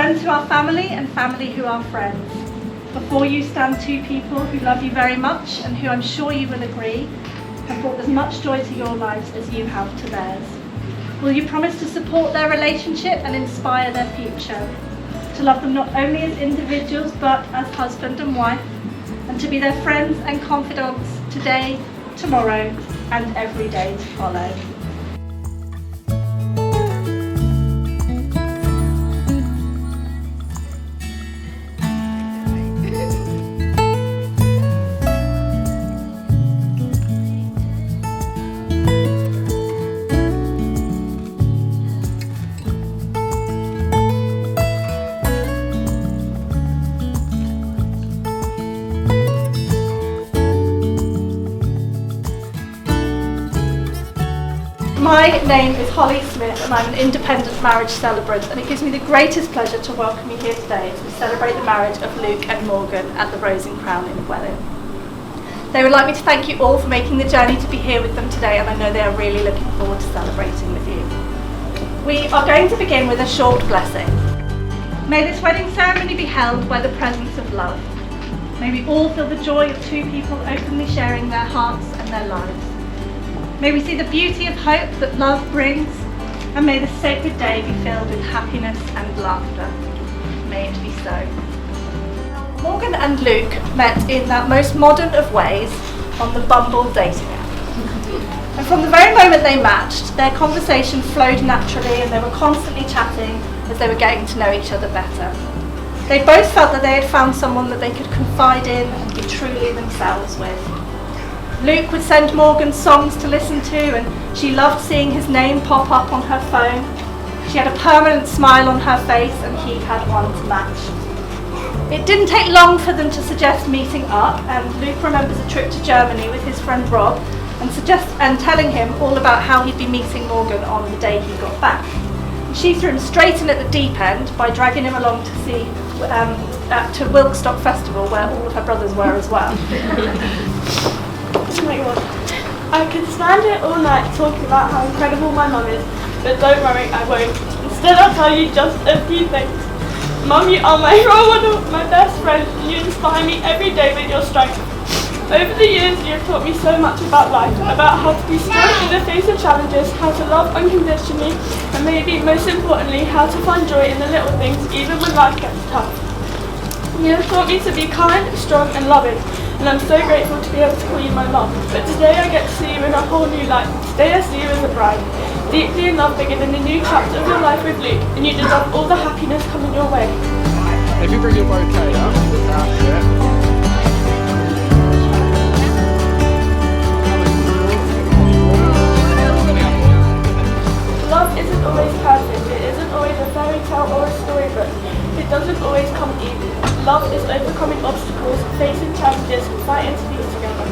Friends who are family and family who are friends. Before you stand two people who love you very much and who I'm sure you will agree have brought as much joy to your lives as you have to theirs. Will you promise to support their relationship and inspire their future? To love them not only as individuals but as husband and wife, and to be their friends and confidants today, tomorrow, and every day to follow. My name is Holly Smith and I'm an independent marriage celebrant, and it gives me the greatest pleasure to welcome you here today as we celebrate the marriage of Luke and Morgan at the Rose and Crown in Welwyn. They would like me to thank you all for making the journey to be here with them today, and I know they are really looking forward to celebrating with you. We are going to begin with a short blessing. May this wedding ceremony be held by the presence of love. May we all feel the joy of two people openly sharing their hearts and their lives. May we see the beauty of hope that love brings, and may this sacred day be filled with happiness and laughter. May it be so. Morgan and Luke met in that most modern of ways on the Bumble dating app. And from the very moment they matched, their conversation flowed naturally and they were constantly chatting as they were getting to know each other better. They both felt that they had found someone that they could confide in and be truly themselves with. Luke would send Morgan songs to listen to, and she loved seeing his name pop up on her phone. She had a permanent smile on her face, and he had one to match. It didn't take long for them to suggest meeting up, and Luke remembers a trip to Germany with his friend Rob and telling him all about how he'd be meeting Morgan on the day he got back. And she threw him straight in at the deep end by dragging him along to see to Wilkstock Festival, where all of her brothers were as well. Oh my god. I could stand here all night talking about how incredible my mum is, but don't worry, I won't. Instead, I'll tell you just a few things. Mum, you are my role model, my best friend, and you inspire me every day with your strength. Over the years, you have taught me so much about life, about how to be strong in the face of challenges, how to love unconditionally, and maybe most importantly, how to find joy in the little things, even when life gets tough. You have taught me to be kind, strong, and loving, and I'm so grateful to be able to call you my mum. But today I get to see you in a whole new light. Today I see you as a bride, deeply in love, beginning a new chapter of your life with Luke, and you deserve all the happiness coming your way. If you bring your bouquet up, that's it. Love isn't always perfect. It isn't always a fairy tale or a storybook. It doesn't always come easy. Love is overcoming obstacles, facing challenges, fighting to be together,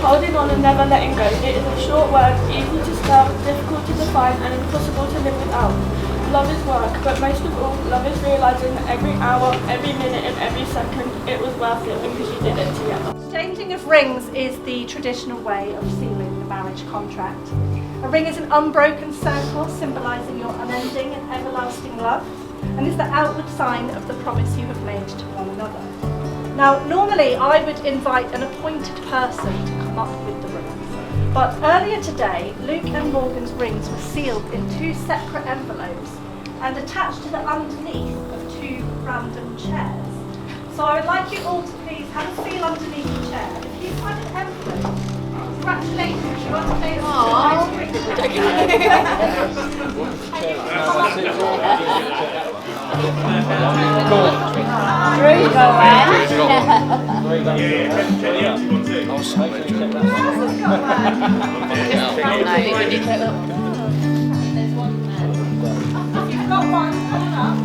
holding on and never letting go. It is a short word, easy to spell, difficult to define, and impossible to live without. Love is work, but most of all, love is realising that every hour, every minute, and every second, it was worth it because you did it together. Exchanging of rings is the traditional way of sealing the marriage contract. A ring is an unbroken circle symbolising your unending and everlasting love, and is the outward sign of the promise you have made to one another. Now, normally I would invite an appointed person to come up with the rings, but earlier today, Luke and Morgan's rings were sealed in two separate envelopes and attached to the underneath of two random chairs. So I would like you all to please have a feel underneath the chair. If you find an envelope, congratulations, you are the You've got one, hold up.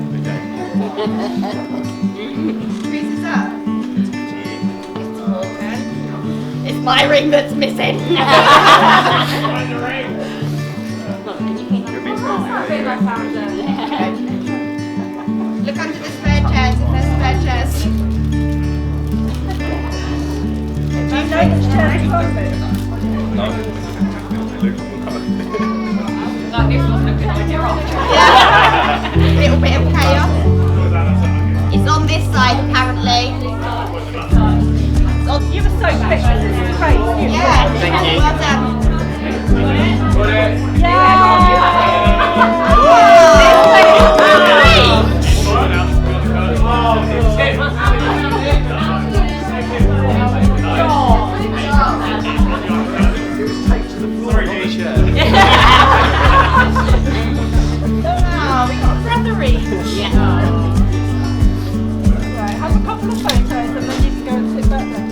Whose is that? It's my ring that's missing. Find the ring. Look under the spare chairs if there's spare chairs. Do you know which chair it's from? Like this wasn't a good idea after all. Yeah. Little bit of chaos. this side apparently. You were so quick, this is crazy. Yeah, well done. Right, have a couple of photos and then you can go and sit back there.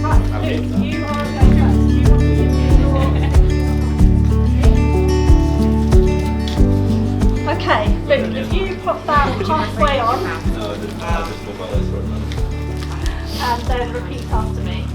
Right, Luke, you are going first. You want to give Okay, Luke, if you pop that halfway on and then repeat after me.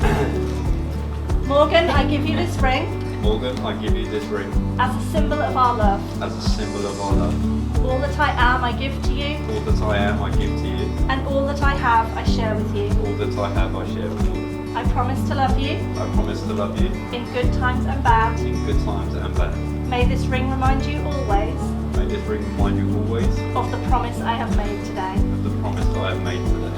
Morgan, I give you this ring Morgan, I give you this ring as a symbol of our love. as a symbol of our love. All that I am, I give to you, All that I am, I give to you. and all that I have, I share with you. All that I have, I share with you. I promise to love you I promise to love you in good times and bad. in good times and bad. May this ring remind you always May this ring remind you always of the promise I have made today. of the promise that I have made today.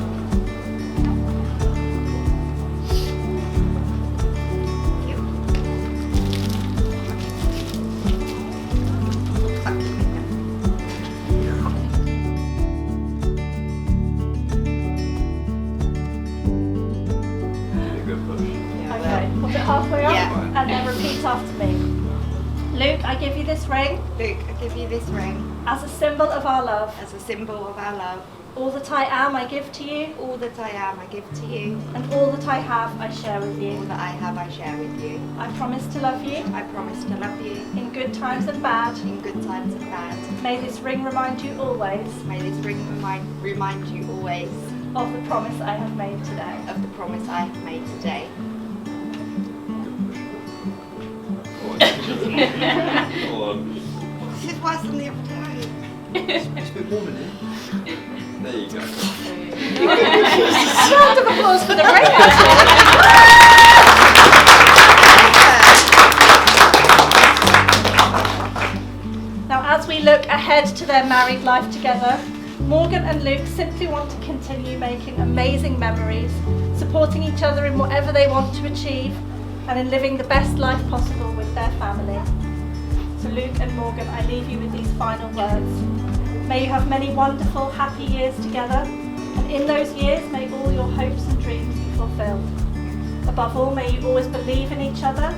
Really good push. Okay, pop it halfway up Yeah. and then repeat after me. Luke, I give you this ring Luke, I give you this ring as a symbol of our love. as a symbol of our love. All that I am, I give to you, All that I am, I give to you. and all that I have, I share with All you. that I have, I share with you. I promise to love you I promise to love you in good times and bad. in good times and bad. May this ring remind you always May this ring remind you always of the promise I have made today. of the promise I have made today. Go on. This is worse than the other time. It's a bit warm in here. There you go. Round of applause for the ring. Now, as we look ahead to their married life together, Morgan and Luke simply want to continue making amazing memories, supporting each other in whatever they want to achieve, and in living the best life possible with their family. So Luke and Morgan, I leave you with these final words. May you have many wonderful, happy years together, and in those years, may all your hopes and dreams be fulfilled. Above all, may you always believe in each other,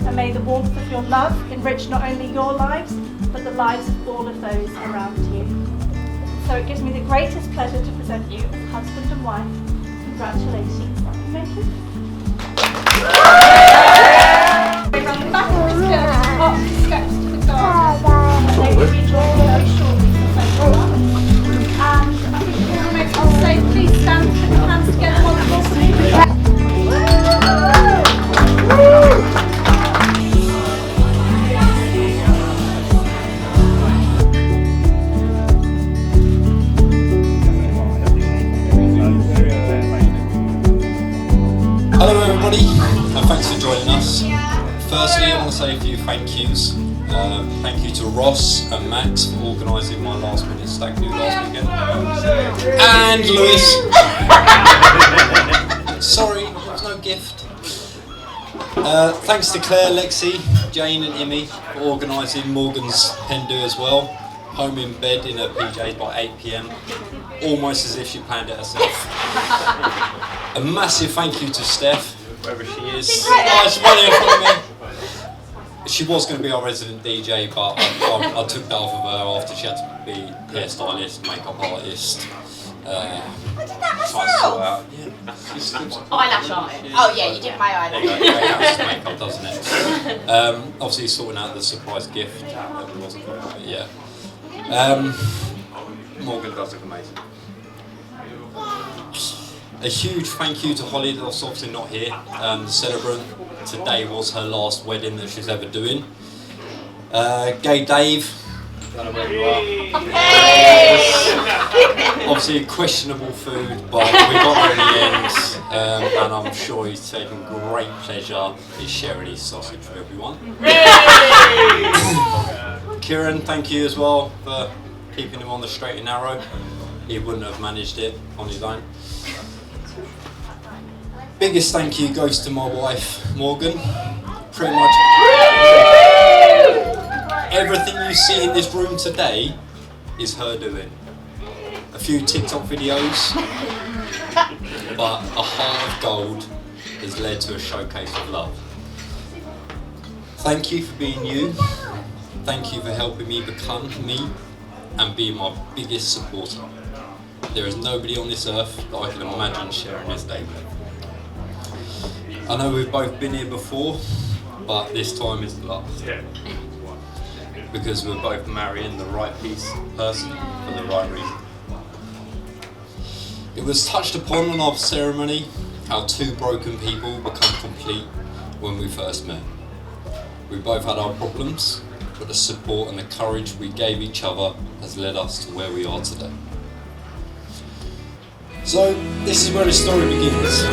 and may the warmth of your love enrich not only your lives, but the lives of all of those around you. So it gives me the greatest pleasure to present you as husband and wife. Congratulations. Thank you. We run the back of the stairs, up the steps to the garden. They will be joined very shortly for photograph. And I think we're going to make us say, please stand, put your hands together once more for me. Hello everybody, thanks for joining us. Firstly, I want to say a few thank yous. Thank you to Ross and Max for organising my last minute stag do last weekend. And Lewis. Sorry, there was no gift. Thanks to Claire, Lexi, Jane and Imi for organising Morgan's pen do as well. Home in bed in her PJs by 8 PM. Almost as if she planned it herself. A massive thank you to Steph, wherever she is. She's running in front of me. She was going to be our resident DJ, but I took that off of her after she had to be hairstylist, makeup artist. I did that trying to sort myself. out. Yeah, she's good. Eyelash artist. Oh yeah, you did my There you eyelash. go, great house makeup, doesn't it? Obviously sorting out the surprise gift. That wasn't right, yeah. Morgan does look amazing. A huge thank you to Holly, that's obviously not here. The celebrant today was her last wedding that she's ever doing. Gay Dave, don't know where you are. Obviously questionable food, but we got there in the end, and I'm sure he's taken great pleasure in sharing his sausage with everyone. Kieran, thank you as well for keeping him on the straight and narrow. He wouldn't have managed it on his own. Biggest thank you goes to my wife, Morgan. Pretty much everything you see in this room today is her doing. A few TikTok videos, but a heart of gold has led to a showcase of love. Thank you for being you. Thank you for helping me become me and being my biggest supporter. There is nobody on this earth that I can imagine sharing this day with. I know we've both been here before, but this time is the last. Because we're both marrying the right person for the right reason. It was touched upon in our ceremony how two broken people become complete when we first met. We both had our problems, but the support and the courage we gave each other has led us to where we are today. So, this is where the story begins.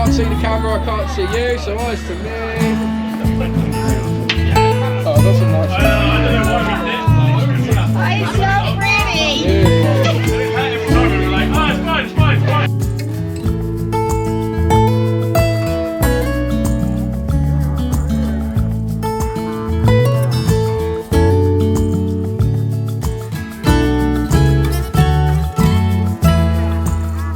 See the camera, I can't see you, so eyes to me. Oh, that's a nice one. It's so pretty. Yeah.